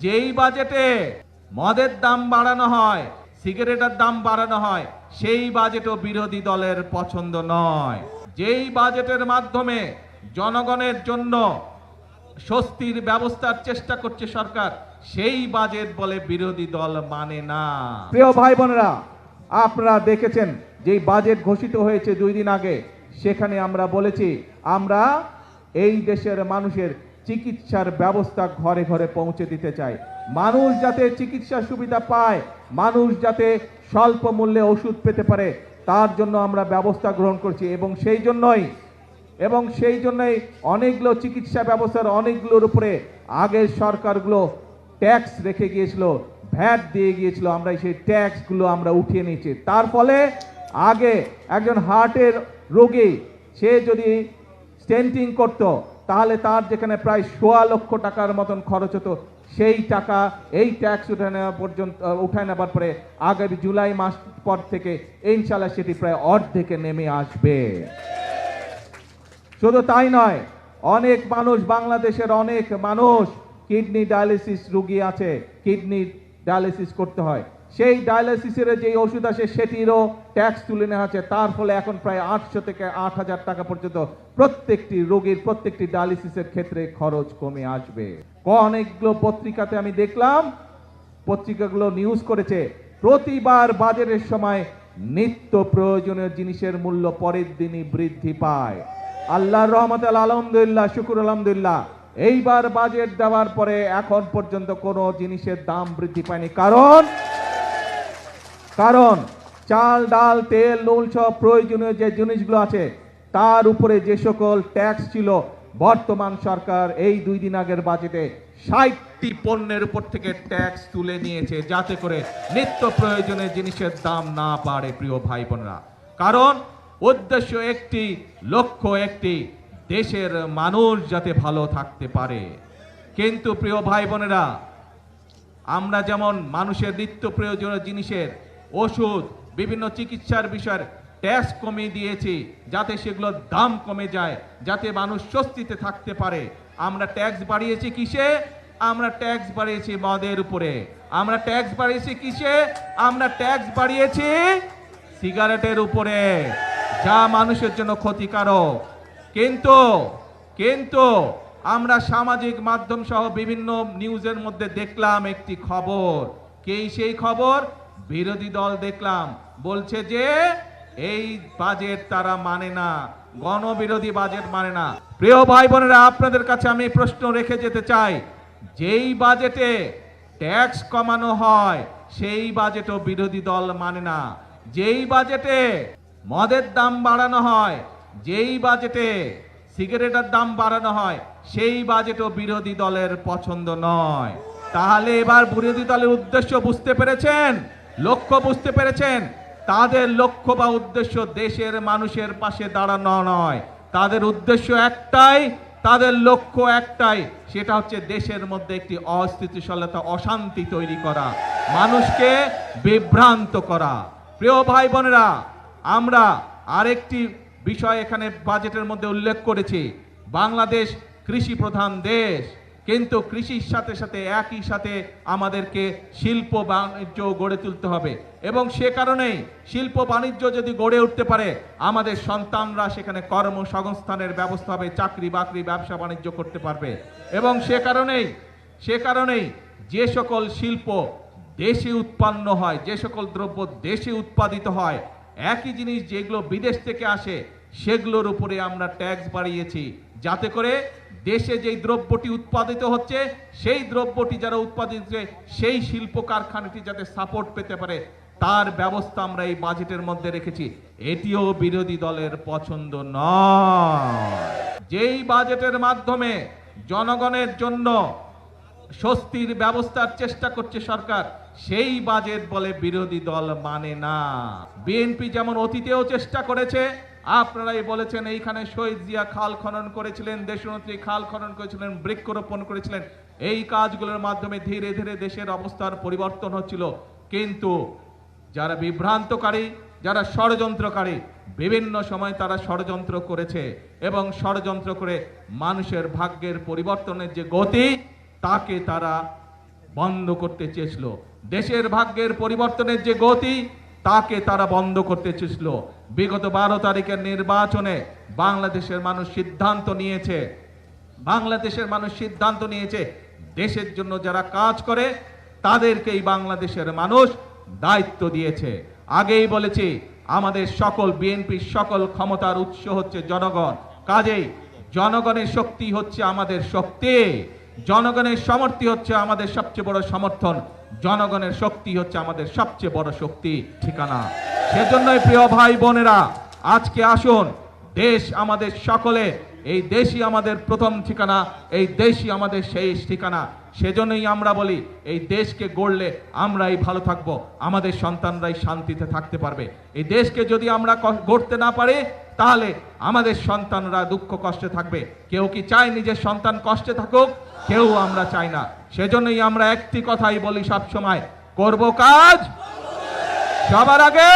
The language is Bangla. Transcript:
যেই বাজেটে মদের দাম বাড়ানো হয়, সিগারেটের দাম বাড়ানো হয়, সেই বাজেটও বিরোধী দলের পছন্দ নয়। যেই বাজেটের মাধ্যমে জনগণের জন্য স্বস্তির ব্যবস্থার চেষ্টা করছে সরকার, সেই বাজেট বলে বিরোধী দল মানে না। প্রিয় ভাই বোনেরা, আপনারা দেখেছেন যে বাজেট ঘোষিত হয়েছে 2 দিন আগে, সেখানে আমরা বলেছি আমরা এই দেশের মানুষের চিকিৎসার ব্যবস্থা ঘরে ঘরে পৌঁছে দিতে চাই। মানুষ যাতে চিকিৎসা সুবিধা পায়, মানুষ যাতে স্বল্প মূল্যে ওষুধ পেতে পারে, তার জন্য আমরা ব্যবস্থা গ্রহণ করছি। এবং সেই জন্যই অনেকগুলো চিকিৎসা ব্যবস্থার অনেকগুলোর উপরে আগের সরকারগুলো ট্যাক্স রেখে গিয়েছিল, ভ্যাট দিয়ে গিয়েছিল, আমরা সেই ট্যাক্সগুলো আমরা উঠিয়ে নিয়েছি। তার ফলে আগে একজন হার্টের রোগী সে যদি স্টেন্টিং করত, তাহলে তার যেখানে প্রায় 1.25 লক্ষ টাকার মতন খরচ হতো, সেই টাকা এই ট্যাক্স উঠায় নেবার পরে আগামী জুলাই মাস পর থেকে ইনশাআল্লাহ সেটি প্রায় অর্ধেকে নেমে আসবে। শুধু তাই নয়, অনেক মানুষ, বাংলাদেশের অনেক মানুষ কিডনি ডায়ালিসিস রোগী আছে, কিডনি ডায়ালিসিস করতে হয়, সেই ডায়ালিসিসের যে ওষুধ আসে সেটিরও ট্যাক্স তুলে নেওয়া হচ্ছে। তার ফলে এখন প্রায় 800 থেকে 8000 টাকা পর্যন্ত প্রত্যেকটি রোগীর প্রত্যেকটি ডায়ালিসিসের ক্ষেত্রে খরচ কমে আসবে। অনেকগুলো পত্রিকাতে আমি দেখলাম, পত্রিকাগুলো নিউজ করেছে প্রতিবার বাজেটের সময় নিত্য প্রয়োজনীয় জিনিসের মূল্য পরের দিনই বৃদ্ধি পায়। আল্লাহর রহমতে আলহামদুলিল্লাহ, শুকুর আলহামদুলিল্লাহ, এইবার বাজেট দেওয়ার পরে এখন পর্যন্ত কোনো জিনিসের দাম বৃদ্ধি পায়নি। কারণ চাল, ডাল, তেল, নুন সব প্রয়োজনীয় যে জিনিসগুলো আছে তার উপরে যে সকল ট্যাক্স ছিল, বর্তমান সরকার এই 2 দিন আগের বাজেটে 60টি পণ্যের উপর থেকে ট্যাক্স তুলে নিয়েছে, যাতে করে নিত্য প্রয়োজনীয় জিনিসের দাম না বাড়ে। প্রিয় ভাই বোনেরা, কারণ উদ্দেশ্য একটি, লক্ষ্য একটি, দেশের মানুষ যাতে ভালো থাকতে পারে। কিন্তু প্রিয় ভাই বোনেরা, আমরা যেমন মানুষের নিত্য প্রয়োজনীয় জিনিসের, ওষুধ, বিভিন্ন চিকিৎসার বিষয়ের ট্যাক্স কমিয়ে দিয়েছি যাতে সেগুলোর দাম কমে যায়, যাতে মানুষ স্বস্তিতে থাকতে পারে। আমরা ট্যাক্স বাড়িয়েছি কিসে? আমরা ট্যাক্স বাড়িয়েছি মদের উপরে। আমরা ট্যাক্স বাড়িয়েছি কিসে? আমরা ট্যাক্স বাড়িয়েছি সিগারেটের উপরে, যা মানুষের জন্য ক্ষতিকারক। কিন্তু আমরা সামাজিক মাধ্যম সহ বিভিন্ন নিউজের মধ্যে দেখলাম একটি খবর। সেই খবর? বিরোধী দল দেখলাম বলছে যে এই বাজেট তারা মানে না, গণবিরোধী বাজেট মানে না। প্রিয় ভাই বোনেরা, আপনাদের কাছে আমি প্রশ্ন রেখে যেতে চাই, যেই বাজেটে ট্যাক্স কমানো হয় সেই বাজেটও বিরোধী দল মানে না। যেই বাজেটে মদের দাম বাড়ানো হয়, যেই বাজেটে সিগারেটের দাম বাড়ানো হয়, সেই বাজেটও বিরোধী দলের পছন্দ নয়। তাহলে এবার বিরোধী দলের উদ্দেশ্য বুঝতে পেরেছেন, লক্ষ্য বুঝতে পেরেছেন? তাদের লক্ষ্য বা উদ্দেশ্য দেশের মানুষের পাশে দাঁড়ানো নয়, তাদের উদ্দেশ্য একটাই, তাদের লক্ষ্য একটাই, সেটা হচ্ছে দেশের মধ্যে একটি অস্থিতিশীলতা, অশান্তি তৈরি করা, মানুষকে বিভ্রান্ত করা। প্রিয় ভাই বোনেরা, আমরা আরেকটি বিষয় এখানে বাজেটের মধ্যে উল্লেখ করেছি, বাংলাদেশ কৃষি প্রধান দেশ, কিন্তু কৃষির সাথে সাথে একই সাথে আমাদেরকে শিল্প বাণিজ্য গড়ে তুলতে হবে। এবং সে কারণেই শিল্প বাণিজ্য যদি গড়ে উঠতে পারে, আমাদের সন্তানরা সেখানে কর্মসংস্থানের ব্যবস্থা হবে, চাকরি বাকরি, ব্যবসা বাণিজ্য করতে পারবে। এবং সে কারণেই যে সকল শিল্প দেশে উৎপন্ন হয়, যে সকল দ্রব্য দেশে উৎপাদিত হয়, একই জিনিস যেগুলো বিদেশ থেকে আসে সেগুলোর উপরে আমরা ট্যাক্স বাড়িয়েছি, যাতে করে দেশে যেই দ্রব্যটি উৎপাদিত হচ্ছে সেই দ্রব্যটি যারা উৎপাদিত হচ্ছে সেই শিল্প কারখানাটি যাতে সাপোর্ট পেতে পারে, তার ব্যবস্থা আমরা এই বাজেটের মধ্যে রেখেছি। এটিও বিরোধী দলের পছন্দ নয়। যেই বাজেটের মাধ্যমে জনগণের জন্য স্বস্তির ব্যবস্থার চেষ্টা করছে সরকার, সেই বাজেট বলে বিরোধী দল মানে না। বিএনপি যেমন অতীতেও চেষ্টা করেছে, আপনারাই বলেছেন এইখানে শহীদ জিয়া খাল খনন করেছিলেন, দেশনেত্রী খাল খনন করেছিলেন, বৃক্ষরোপণ করেছিলেন, এই কাজগুলোর মাধ্যমে ধীরে ধীরে দেশের অবস্থার পরিবর্তন হচ্ছিল। কিন্তু যারা বিভ্রান্তকারী, যারা ষড়যন্ত্রকারী, বিভিন্ন সময় তারা ষড়যন্ত্র করেছে এবং ষড়যন্ত্র করে মানুষের ভাগ্যের পরিবর্তনের যে গতি তাকে তারা বন্ধ করতে চেয়েছিল। দেশের ভাগ্যের পরিবর্তনের যে গতি তাকে তারা বন্ধ করতে চেয়েছিল। বিগত 12 তারিখের নির্বাচনে বাংলাদেশের মানুষ সিদ্ধান্ত নিয়েছে, দেশের জন্য যারা কাজ করে তাদেরকেই বাংলাদেশের মানুষ দায়িত্ব দিয়েছে। আগেই বলেছি, আমাদের সকল বিএনপির সকল ক্ষমতার উৎস হচ্ছে জনগণ। কাজেই জনগণের শক্তি হচ্ছে আমাদের শক্তি, জনগণের সমর্থি হচ্ছে আমাদের সবচেয়ে বড় সমর্থন, জনগণের শক্তি হচ্ছে আমাদের সবচেয়ে বড় শক্তি ঠিকানা। সেজন্যই প্রিয় ভাই বোনেরা, আজকে আসুন, দেশ আমাদের সকলে, এই দেশই আমাদের প্রথম ঠিকানা, এই দেশই আমাদের শেষ ঠিকানা। সেজন্যই আমরা বলি, এই দেশকে গড়লে আমরাই ভালো থাকবো, আমাদের সন্তানরাই শান্তিতে থাকতে পারবে। এই দেশকে যদি আমরা গড়তে না পারি তাহলে আমাদের সন্তানরা দুঃখ কষ্টে থাকবে। কেউ কি চায় নিজের সন্তান কষ্টে থাকুক? কেউ আমরা চাই না। সেজন্যই আমরা একটি কথাই বলি সব সময়, করব কাজ সবার আগে